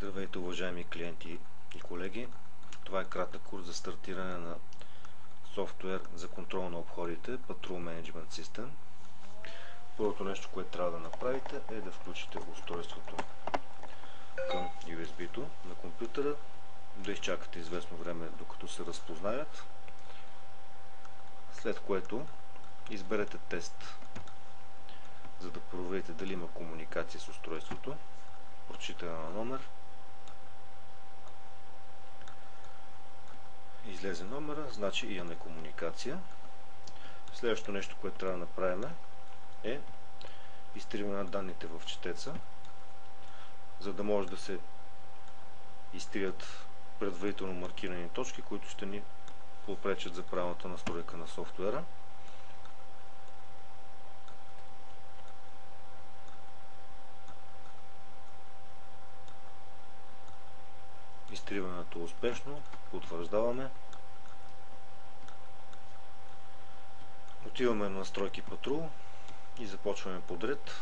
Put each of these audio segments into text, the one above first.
Здравейте, уважаеми клиенти и колеги! Това е кратък курс за стартиране на софтуер за контрол на обходите Patrol Management System. Първото нещо, което трябва да направите, е да включите устройството към USB-то на компютъра, да изчакате известно време докато се разпознаят, след което изберете тест, за да проверите дали има комуникация с устройството, прочитане на номер. Излезе номера, значи имаме комуникация. Следващото нещо, което трябва да направим, е изтриване на данните в четеца, за да може да се изтрият предварително маркирани точки, които ще ни попречат за правилната настройка на софтуера. Изтриването е успешно, потвърждаваме. Отиваме на настройки Patrol и започваме подред.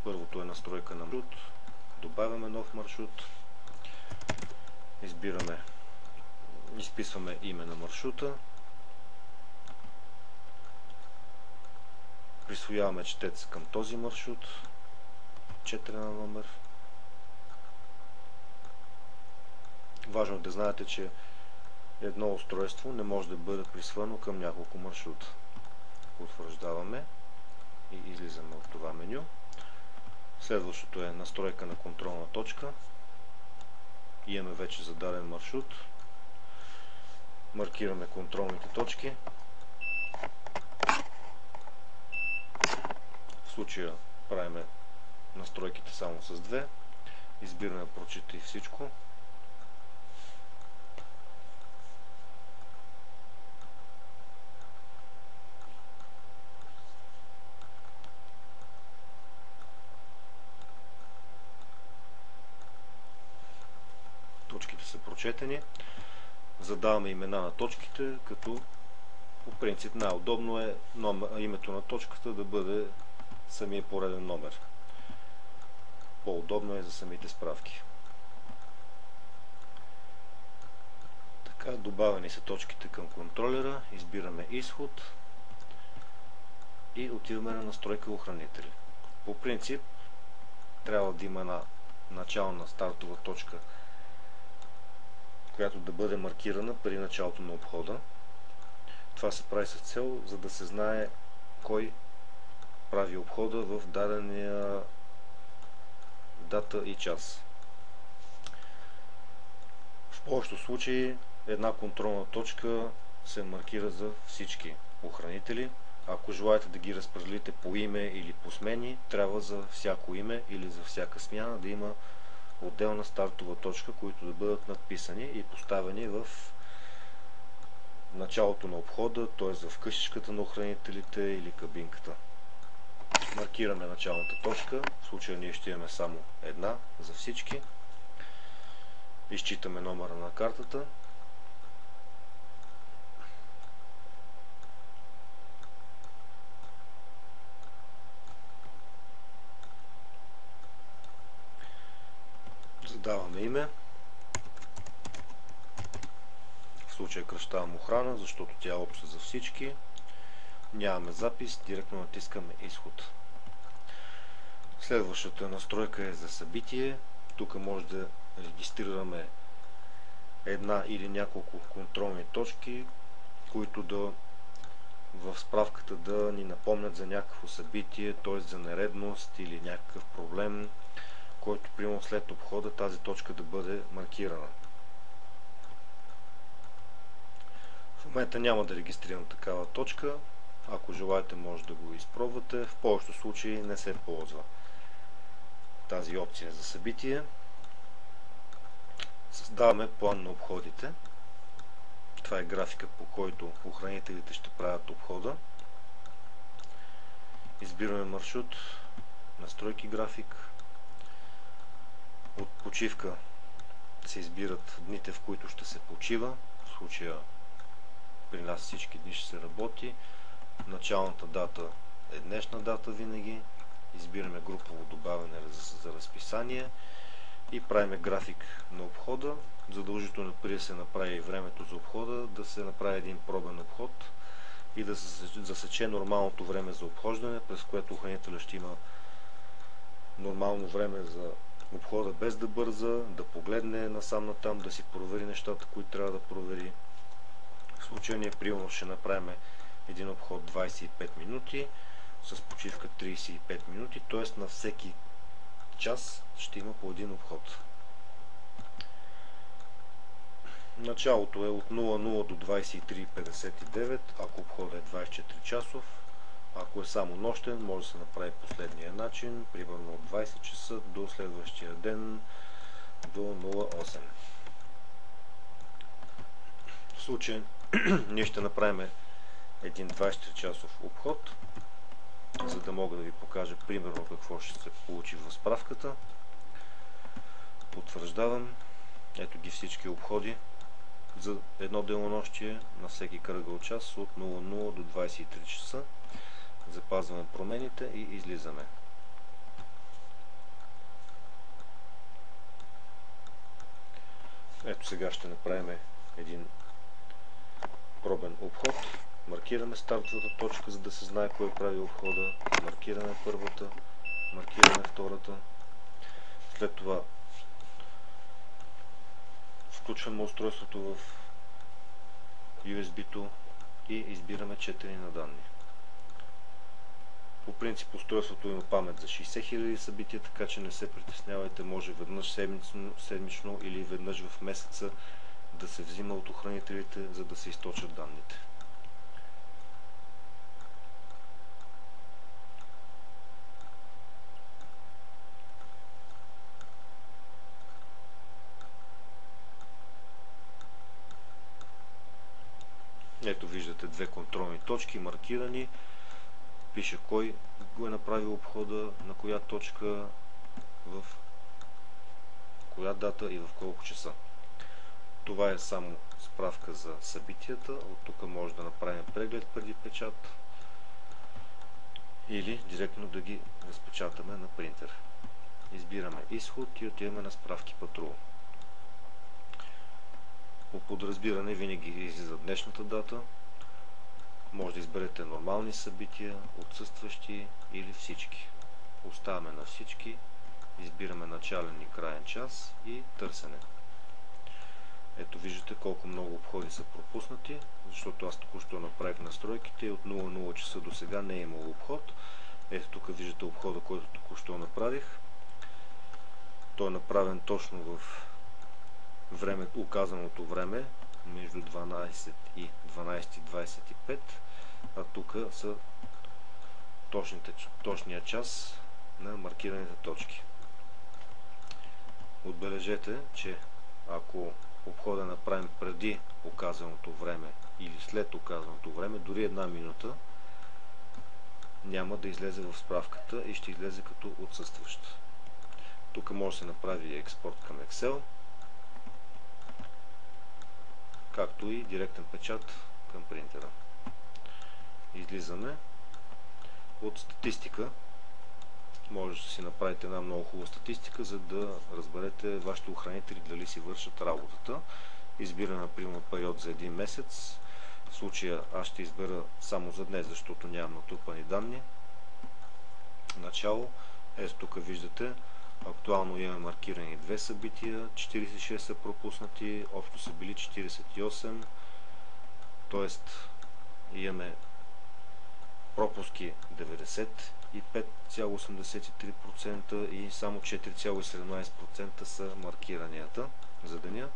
Първото е настройка на маршрут, добавяме нов маршрут, изписваме име на маршрута, присвояваме четец към този маршрут, четене на номер. Важно е да знаете, че едно устройство не може да бъде присвоено към няколко маршрута. Потвърждаваме и излизаме от това меню. Следващото е настройка на контролна точка. Имаме вече зададен маршрут. Маркираме контролните точки. В случая правим настройките само с две. Избираме прочитай всичко. Точките са прочетени. Задаваме имена на точките, като по принцип най-удобно е името на точката да бъде самия пореден номер. По-удобно е за самите справки. Така, добавени са точките към контролера, избираме изход и отиваме на настройка охранители. По принцип трябва да има една начална стартова точка, която да бъде маркирана при началото на обхода. Това се прави с цел, за да се знае кой прави обхода в дадения дата и час. В повечето случаи една контролна точка се маркира за всички охранители. Ако желаете да ги разпределите по име или по смени, трябва за всяко име или за всяка смяна да има отделна стартова точка, които да бъдат надписани и поставени в началото на обхода, т.е. в къщичката на охранителите или кабинката. Маркираме началната точка, в случая ние ще имаме само една за всички. Изчитаме номера на картата. Задаваме име. В случая кръщавам охрана, защото тя е обща за всички. Нямаме запис, директно натискаме изход. Следващата настройка е за събитие. Тук може да регистрираме една или няколко контролни точки, които да в справката да ни напомнят за някакво събитие, т.е. за нередност или някакъв проблем, който примерно след обхода тази точка да бъде маркирана. В момента няма да регистрирам такава точка. Ако желаете, може да го изпробвате. В повечето случаи не се ползва тази опция за събитие. Създаваме план на обходите. Това е графика, по който охранителите ще правят обхода. Избираме маршрут, настройки график. От почивка се избират дните, в които ще се почива. В случая при нас всички дни ще се работи. Началната дата е днешна дата винаги. Избираме групово добавяне за разписание и правим график на обхода. Задължително преди да се направи времето за обхода, да се направи един пробен обход и да се засече нормалното време за обхождане, през което охранителя ще има нормално време за обхода, без да бърза, да погледне насам натам, да си провери нещата, които трябва да провери. В случая ние примерно ще направим един обход 25 минути с почивка 35 минути, т.е. на всеки час ще има по един обход. Началото е от 00 до 23:59, ако обходът е 24 часов. Ако е само нощен, може да се направи последния начин, примерно от 20 часа до следващия ден до 08. В случай ние ще направим един 24 часов обход, за да мога да ви покажа примерно какво ще се получи в справката. Потвърждавам. Ето ги всички обходи за едно денонощие на всеки кръгъл час от 00 до 23 часа. Запазваме промените и излизаме. Ето сега ще направим един пробен обход. Маркираме стартовата точка, за да се знае кой прави обхода. Маркираме първата, маркираме втората. След това включваме устройството в USB-то и избираме четене на данни. По принцип устройството има памет за 60 000 събития, така че не се притеснявайте, може веднъж седмично или веднъж в месеца да се взима от охранителите, за да се източат данните. Ето виждате две контролни точки, маркирани. Пише кой го е направил обхода, на коя точка, в коя дата и в колко часа. Това е само справка за събитията. От тук може да направим преглед преди печат или директно да ги разпечатаме на принтер. Избираме изход и отиваме на справки патрул. По подразбиране винаги излиза днешната дата. Може да изберете нормални събития, отсъстващи или всички. Оставяме на всички, избираме начален и краен час и търсене. Ето виждате колко много обходи са пропуснати, защото аз току-що направих настройките и от 00 часа до сега не е имало обход. Ето тук виждате обхода, който току-що направих. Той е направен точно в указаното време, между 12 и 12:25, а тук са точния час на маркираните точки. Отбележете, че ако обхода направим преди указаното време или след указаното време, дори една минута няма да излезе в справката и ще излезе като отсъстващ. Тук може да се направи експорт към Excel, както и директен печат към принтера. Излизаме. От статистика може да си направите една много хубава статистика, за да разберете вашите охранители дали си вършат работата. Избираме, например, период за един месец. В случая аз ще избера само за днес, защото нямам натрупани данни. Начало. Ето тук виждате, актуално имаме маркирани две събития, 46 са пропуснати, общо са били 48, т.е. имаме пропуски 95,83% и само 4,17% са маркиранията за деня.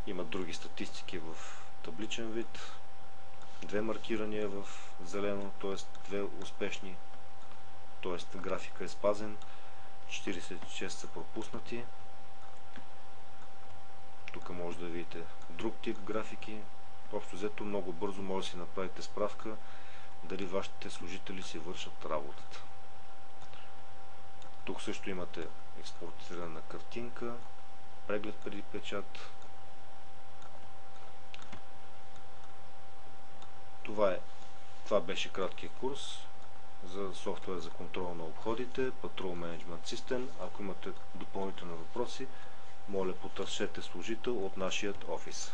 Има други статистики в табличен вид, две маркирания в зелено, т.е. две успешни, т.е. графика е спазен, 46 са пропуснати. Тук може да видите друг тип графики. Общо взето много бързо може да си направите справка дали вашите служители си вършат работата. Тук също имате експортирана картинка, преглед преди печат. Това беше краткият курс за софтуер за контрол на обходите, Patrol Management System. Ако имате допълнителни въпроси, въпроси, моля потърсете служител от нашия офис.